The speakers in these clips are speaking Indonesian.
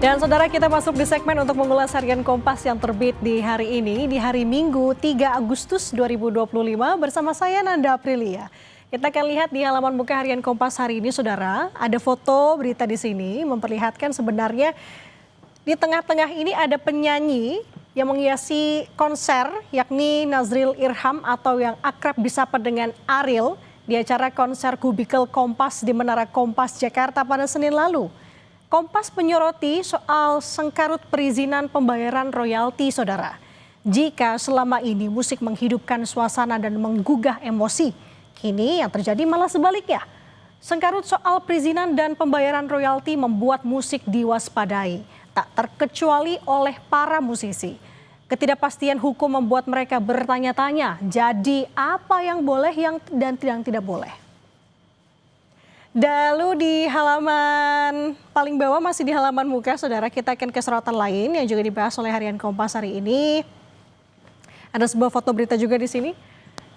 Dan saudara, kita masuk di segmen untuk mengulas harian Kompas yang terbit di hari ini, di hari Minggu 3 Agustus 2025 bersama saya Nanda Aprilia. Kita akan lihat di halaman muka harian Kompas hari ini, saudara, ada foto berita di sini memperlihatkan sebenarnya di tengah-tengah ini ada penyanyi yang menghiasi konser, yakni Nazril Irham atau yang akrab disapa dengan Ariel di acara konser Kubikel Kompas di Menara Kompas Jakarta pada Senin lalu. Kompas menyoroti soal sengkarut perizinan pembayaran royalti, saudara. Jika selama ini musik menghidupkan suasana dan menggugah emosi, kini yang terjadi malah sebaliknya. Sengkarut soal perizinan dan pembayaran royalti membuat musik diwaspadai, tak terkecuali oleh para musisi. Ketidakpastian hukum membuat mereka bertanya-tanya, jadi apa yang boleh dan tidak boleh. Lalu di halaman paling bawah, masih di halaman muka, saudara, kita akan ke sorotan lain yang juga dibahas oleh harian Kompas hari ini. Ada sebuah foto berita juga di sini.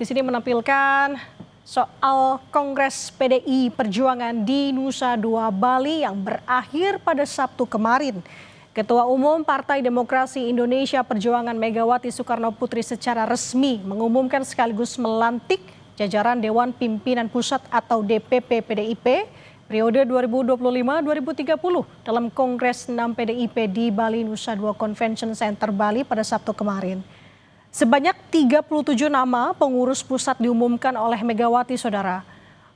Di sini menampilkan soal Kongres PDI Perjuangan di Nusa Dua Bali yang berakhir pada Sabtu kemarin. Ketua Umum Partai Demokrasi Indonesia Perjuangan Megawati Soekarno Putri secara resmi mengumumkan sekaligus melantik jajaran Dewan Pimpinan Pusat atau DPP PDIP periode 2025-2030 dalam Kongres 6 PDIP di Bali Nusa Dua Convention Center Bali pada Sabtu kemarin. Sebanyak 37 nama pengurus pusat diumumkan oleh Megawati, saudara.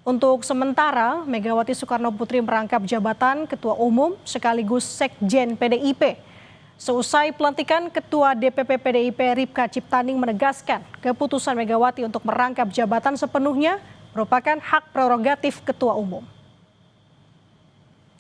Untuk sementara, Megawati Soekarno Putri merangkap jabatan Ketua Umum sekaligus Sekjen PDIP. Seusai pelantikan, Ketua DPP PDIP Ripka Ciptaning menegaskan keputusan Megawati untuk merangkap jabatan sepenuhnya merupakan hak prerogatif Ketua Umum.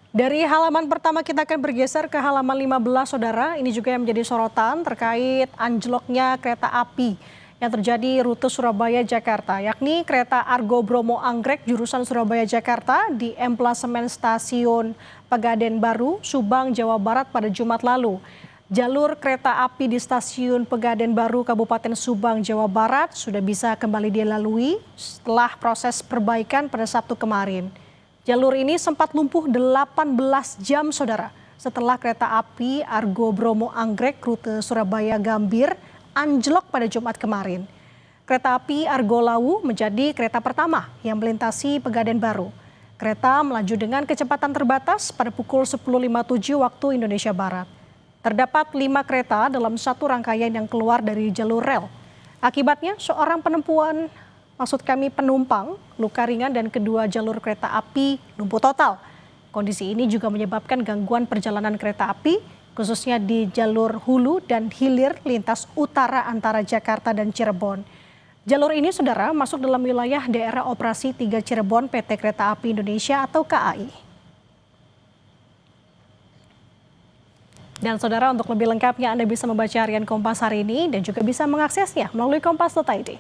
Dari halaman pertama kita akan bergeser ke halaman 15, saudara. Ini juga yang menjadi sorotan terkait anjloknya kereta api yang terjadi rute Surabaya-Jakarta, yakni kereta Argo Bromo Anggrek jurusan Surabaya-Jakarta di emplasemen stasiun Pegadaian Baru, Subang, Jawa Barat pada Jumat lalu. Jalur kereta api di stasiun Pegadaian Baru, Kabupaten Subang, Jawa Barat sudah bisa kembali dilalui setelah proses perbaikan pada Sabtu kemarin. Jalur ini sempat lumpuh 18 jam, saudara, setelah kereta api Argo Bromo Anggrek rute Surabaya-Gambir anjlok pada Jumat kemarin. Kereta api Argo Lawu menjadi kereta pertama yang melintasi Pegadaian Baru. Kereta melaju dengan kecepatan terbatas pada pukul 10.57 waktu Indonesia Barat. Terdapat 5 kereta dalam satu rangkaian yang keluar dari jalur rel. Akibatnya seorang penumpang luka ringan dan kedua jalur kereta api lumpuh total. Kondisi ini juga menyebabkan gangguan perjalanan kereta api, khususnya di jalur hulu dan hilir lintas utara antara Jakarta dan Cirebon. Jalur ini, saudara, masuk dalam wilayah daerah operasi 3 Cirebon PT Kereta Api Indonesia atau KAI. Dan saudara, untuk lebih lengkapnya Anda bisa membaca harian Kompas hari ini dan juga bisa mengaksesnya melalui kompas.id.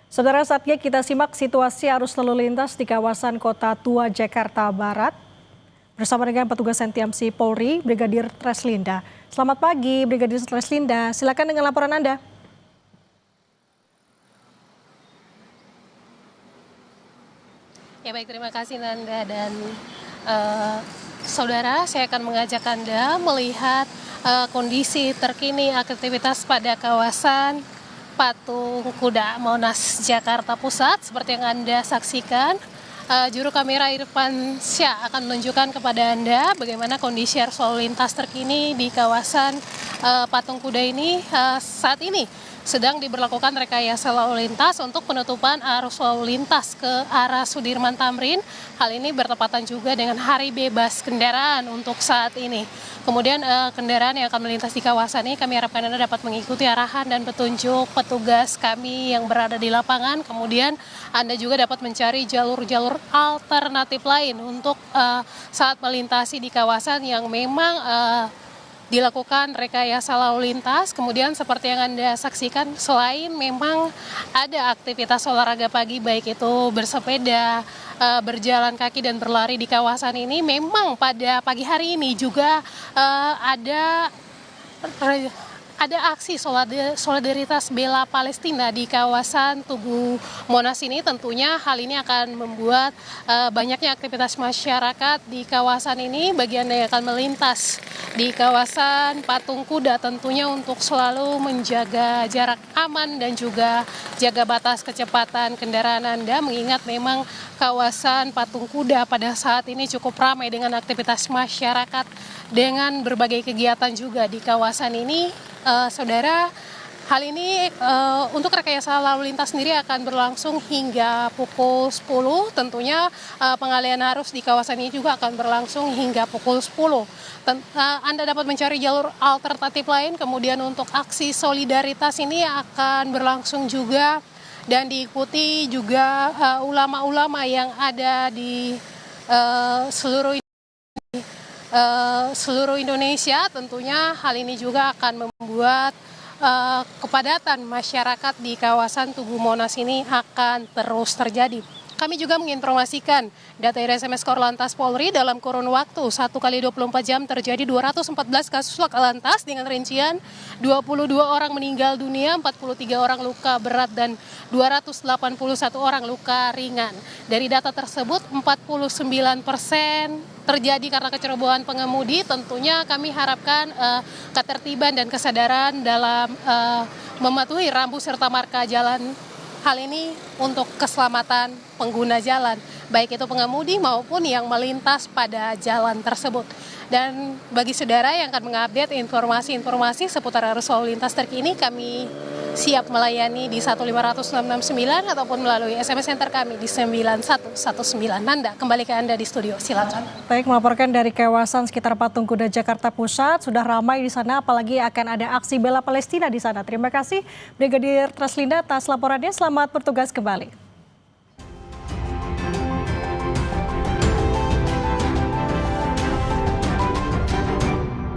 Saudara, saatnya kita simak situasi arus lalu lintas di kawasan Kota Tua, Jakarta Barat bersama dengan petugas NTMC Polri, Brigadir Treslinda. Selamat pagi, Brigadir Treslinda. Silakan dengan laporan Anda. Ya baik, terima kasih Nanda dan saudara. Saya akan mengajak Anda melihat kondisi terkini aktivitas pada kawasan Patung Kuda Monas Jakarta Pusat. Seperti yang Anda saksikan, juru kamera Irfan Syah akan menunjukkan kepada Anda bagaimana kondisi arus lalu lintas terkini di kawasan Patung Kuda ini. Saat ini sedang diberlakukan rekayasa lalu lintas untuk penutupan arus lalu lintas ke arah Sudirman Tamrin. Hal ini bertepatan juga dengan hari bebas kendaraan untuk saat ini. Kemudian kendaraan yang akan melintas di kawasan ini kami harapkan Anda dapat mengikuti arahan dan petunjuk petugas kami yang berada di lapangan. Kemudian Anda juga dapat mencari jalur-jalur alternatif lain untuk saat melintasi di kawasan yang memang dilakukan rekayasa lalu lintas. Kemudian seperti yang Anda saksikan, selain memang ada aktivitas olahraga pagi baik itu bersepeda, berjalan kaki dan berlari di kawasan ini, memang pada pagi hari ini juga ada aksi solidaritas bela Palestina di kawasan Tugu Monas ini. Tentunya hal ini akan membuat banyaknya aktivitas masyarakat di kawasan ini. Bagi Anda yang akan melintas di kawasan Patung Kuda, tentunya untuk selalu menjaga jarak aman dan juga jaga batas kecepatan kendaraan Anda, mengingat memang kawasan Patung Kuda pada saat ini cukup ramai dengan aktivitas masyarakat dengan berbagai kegiatan juga di kawasan ini. Saudara, hal ini untuk rekayasa lalu lintas sendiri akan berlangsung hingga pukul 10. Tentunya pengalihan arus di kawasan ini juga akan berlangsung hingga pukul 10. Anda dapat mencari jalur alternatif lain, kemudian untuk aksi solidaritas ini akan berlangsung juga dan diikuti juga ulama-ulama yang ada di seluruh Indonesia. Tentunya hal ini juga akan membuat kepadatan masyarakat di kawasan Tugu Monas ini akan terus terjadi. Kami juga menginformasikan data dari SMS Korlantas Polri dalam kurun waktu 1 kali 24 jam terjadi 214 kasus laka lantas dengan rincian 22 orang meninggal dunia, 43 orang luka berat dan 281 orang luka ringan. Dari data tersebut 49% terjadi karena kecerobohan pengemudi. Tentunya kami harapkan ketertiban dan kesadaran dalam mematuhi rambu serta marka jalan. Hal ini untuk keselamatan pengguna jalan, baik itu pengemudi maupun yang melintas pada jalan tersebut. Dan bagi saudara yang akan mengupdate informasi-informasi seputar arus lalu lintas terkini, kami siap melayani di 15169 ataupun melalui SMS center kami di 9119. Nanda, kembali ke Anda di studio, silakan. Baik, melaporkan dari kawasan sekitar Patung Kuda Jakarta Pusat, sudah ramai di sana, apalagi akan ada aksi bela Palestina di sana. Terima kasih Brigadir Traslinda atas laporannya, selamat bertugas kembali.